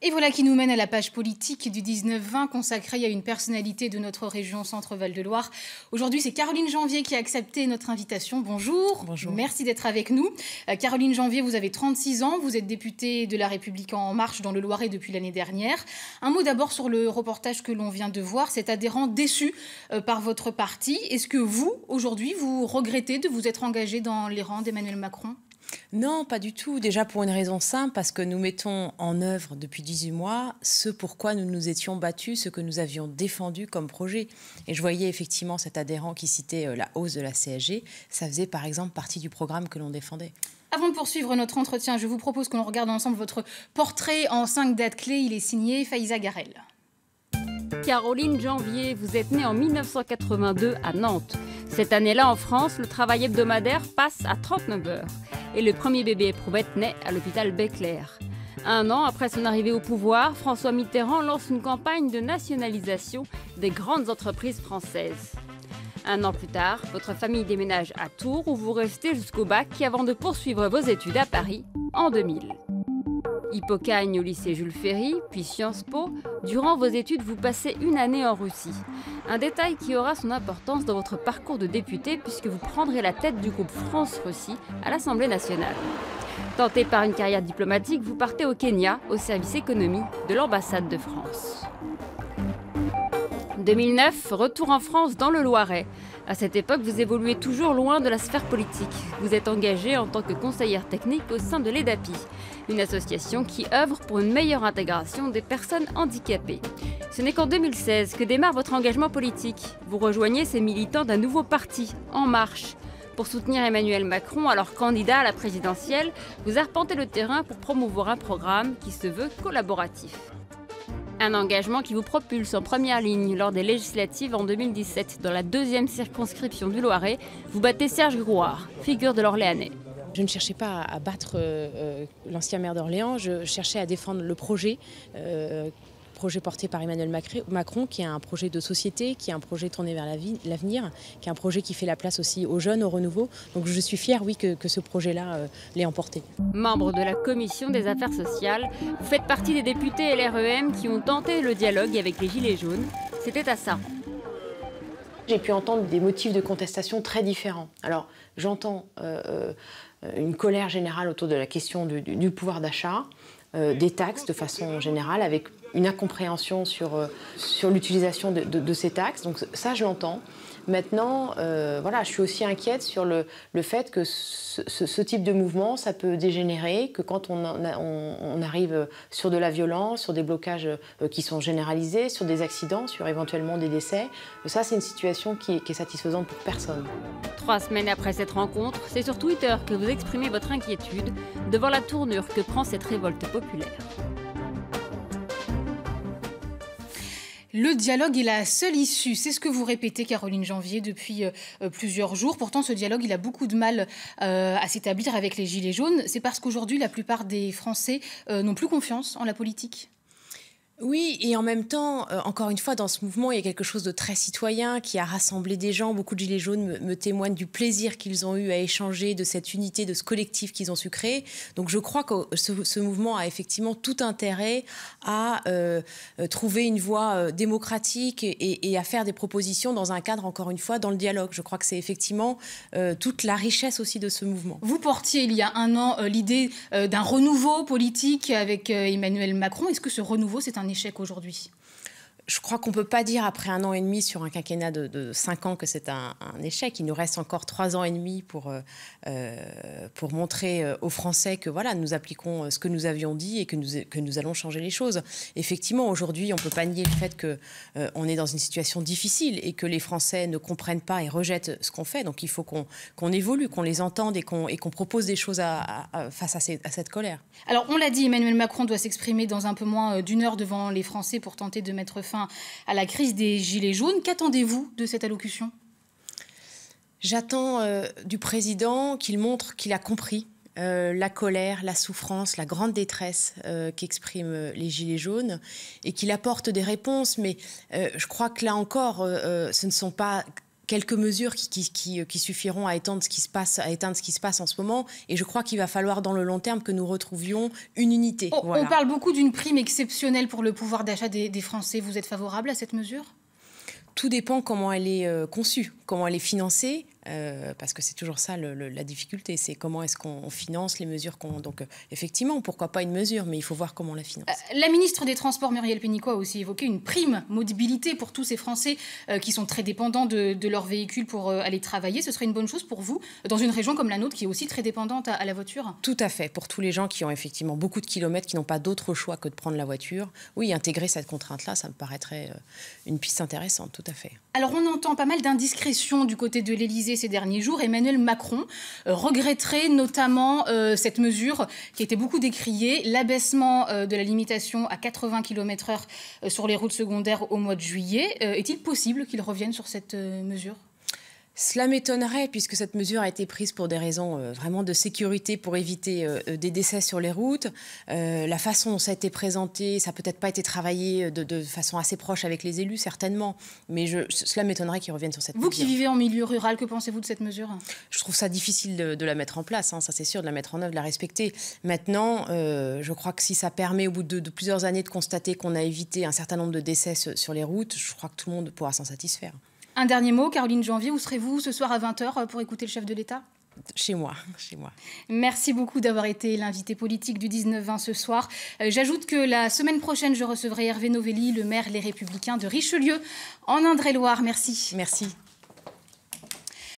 Et voilà qui nous mène à la page politique du 19-20 consacrée à une personnalité de notre région Centre-Val de Loire. Aujourd'hui, c'est Caroline Janvier qui a accepté notre invitation. Bonjour. Bonjour. Merci d'être avec nous. Caroline Janvier, vous avez 36 ans, vous êtes députée de La République En Marche dans le Loiret depuis l'année dernière. Un mot d'abord sur le reportage que l'on vient de voir, cet adhérent déçu par votre parti. Est-ce que vous, aujourd'hui, vous regrettez de vous être engagé dans les rangs d'Emmanuel Macron ? Non, pas du tout. Déjà pour une raison simple, parce que nous mettons en œuvre depuis 18 mois ce pourquoi nous nous étions battus, ce que nous avions défendu comme projet. Et je voyais effectivement cet adhérent qui citait la hausse de la CSG. Ça faisait par exemple partie du programme que l'on défendait. Avant de poursuivre notre entretien, je vous propose que l'on regarde ensemble votre portrait en 5 dates clés. Il est signé Faïza Garel. Caroline Janvier, vous êtes née en 1982 à Nantes. Cette année-là, en France, le travail hebdomadaire passe à 39 heures. Et le premier bébé éprouvette naît à l'hôpital Béclair. Un an après son arrivée au pouvoir, François Mitterrand lance une campagne de nationalisation des grandes entreprises françaises. Un an plus tard, votre famille déménage à Tours où vous restez jusqu'au bac avant de poursuivre vos études à Paris en 2000. Hippocagne au lycée Jules Ferry, puis Sciences Po. Durant vos études, vous passez une année en Russie. Un détail qui aura son importance dans votre parcours de député puisque vous prendrez la tête du groupe France-Russie à l'Assemblée nationale. Tenté par une carrière diplomatique, vous partez au Kenya, au service économie de l'ambassade de France. 2009, retour en France dans le Loiret. À cette époque, vous évoluez toujours loin de la sphère politique. Vous êtes engagée en tant que conseillère technique au sein de l'EDAPI, une association qui œuvre pour une meilleure intégration des personnes handicapées. Ce n'est qu'en 2016 que démarre votre engagement politique. Vous rejoignez ces militants d'un nouveau parti, En Marche. Pour soutenir Emmanuel Macron, alors candidat à la présidentielle, vous arpentez le terrain pour promouvoir un programme qui se veut collaboratif. Un engagement qui vous propulse en première ligne lors des législatives en 2017. Dans la 2e circonscription du Loiret, vous battez Serge Grouard, figure de l'Orléanais. Je ne cherchais pas à battre l'ancien maire d'Orléans, je cherchais à défendre le projet porté par Emmanuel Macron, qui est un projet de société, qui est un projet tourné vers l'avenir, qui est un projet qui fait la place aussi aux jeunes, au renouveau. Donc je suis fière, oui, que ce projet-là l'ait emporté. Membre de la commission des affaires sociales, vous faites partie des députés LREM qui ont tenté le dialogue avec les Gilets jaunes. C'était à ça. J'ai pu entendre des motifs de contestation très différents. Alors j'entends une colère générale autour de la question du pouvoir d'achat, des taxes de façon générale, avec une incompréhension sur l'utilisation de ces taxes. Donc ça, je l'entends. Maintenant, voilà, je suis aussi inquiète sur le fait que ce type de mouvement, ça peut dégénérer, que quand on arrive sur de la violence, sur des blocages qui sont généralisés, sur des accidents, sur éventuellement des décès, ça, c'est une situation qui est satisfaisante pour personne. 3 semaines après cette rencontre, c'est sur Twitter que vous exprimez votre inquiétude devant la tournure que prend cette révolte populaire. Le dialogue est la seule issue. C'est ce que vous répétez, Caroline Janvier, depuis plusieurs jours. Pourtant, ce dialogue, il a beaucoup de mal à s'établir avec les Gilets jaunes. C'est parce qu'aujourd'hui, la plupart des Français n'ont plus confiance en la politique. Oui, et en même temps, encore une fois, dans ce mouvement, il y a quelque chose de très citoyen qui a rassemblé des gens. Beaucoup de Gilets jaunes me témoignent du plaisir qu'ils ont eu à échanger, de cette unité, de ce collectif qu'ils ont su créer. Donc je crois que ce mouvement a effectivement tout intérêt à trouver une voie démocratique et à faire des propositions dans un cadre, encore une fois, dans le dialogue. Je crois que c'est effectivement toute la richesse aussi de ce mouvement. Vous portiez il y a un an l'idée d'un renouveau politique avec Emmanuel Macron. Est-ce que ce renouveau, c'est un échec aujourd'hui? Je crois qu'on ne peut pas dire après 1 an et demi sur un quinquennat de 5 ans que c'est un échec. Il nous reste encore 3 ans et demi pour montrer aux Français que voilà, nous appliquons ce que nous avions dit et que nous allons changer les choses. Effectivement, aujourd'hui, on ne peut pas nier le fait qu'on est dans une situation difficile et que les Français ne comprennent pas et rejettent ce qu'on fait. Donc il faut qu'on évolue, qu'on les entende et qu'on propose des choses face à cette colère. Alors, on l'a dit, Emmanuel Macron doit s'exprimer dans un peu moins d'1 heure devant les Français pour tenter de mettre fin à la crise des Gilets jaunes. Qu'attendez-vous de cette allocution? J'attends du président qu'il montre qu'il a compris la colère, la souffrance, la grande détresse qu'expriment les Gilets jaunes et qu'il apporte des réponses. Mais je crois que là encore, ce ne sont pas quelques mesures qui suffiront à éteindre ce qui se passe en ce moment. Et je crois qu'il va falloir dans le long terme que nous retrouvions une unité. On parle beaucoup d'une prime exceptionnelle pour le pouvoir d'achat des Français. Vous êtes favorable à cette mesure ? Tout dépend comment elle est conçue, comment elle est financée, parce que c'est toujours ça la difficulté, c'est comment est-ce qu'on finance les mesures qu'on... Donc effectivement, pourquoi pas une mesure, mais il faut voir comment on la finance. La ministre des Transports, Muriel Pénicaud, a aussi évoqué une prime mobilité pour tous ces Français qui sont très dépendants de leur véhicule pour aller travailler. Ce serait une bonne chose pour vous, dans une région comme la nôtre, qui est aussi très dépendante à la voiture ? Tout à fait, pour tous les gens qui ont effectivement beaucoup de kilomètres, qui n'ont pas d'autre choix que de prendre la voiture. Oui, intégrer cette contrainte-là, ça me paraîtrait une piste intéressante, tout à fait. Alors on entend pas mal d'indiscrétions du côté de l'Élysée ces derniers jours. Emmanuel Macron regretterait notamment cette mesure qui a été beaucoup décriée, l'abaissement de la limitation à 80 km/h sur les routes secondaires au mois de juillet. Est-il possible qu'il revienne sur cette mesure ? Cela m'étonnerait puisque cette mesure a été prise pour des raisons vraiment de sécurité, pour éviter des décès sur les routes. La façon dont ça a été présenté, ça n'a peut-être pas été travaillé de façon assez proche avec les élus, certainement. Mais cela m'étonnerait qu'ils reviennent sur cette mesure. Vous qui vivez en milieu rural, que pensez-vous de cette mesure ? Je trouve ça difficile de la mettre en place, hein, ça c'est sûr, de la mettre en œuvre, de la respecter. Maintenant, je crois que si ça permet au bout de plusieurs années de constater qu'on a évité un certain nombre de décès sur les routes, je crois que tout le monde pourra s'en satisfaire. Un dernier mot, Caroline Janvier, où serez-vous ce soir à 20h pour écouter le chef de l'État ? Chez moi. Merci beaucoup d'avoir été l'invité politique du 19-20 ce soir. J'ajoute que la semaine prochaine, je recevrai Hervé Novelli, le maire Les Républicains de Richelieu, en Indre-et-Loire. Merci. Merci.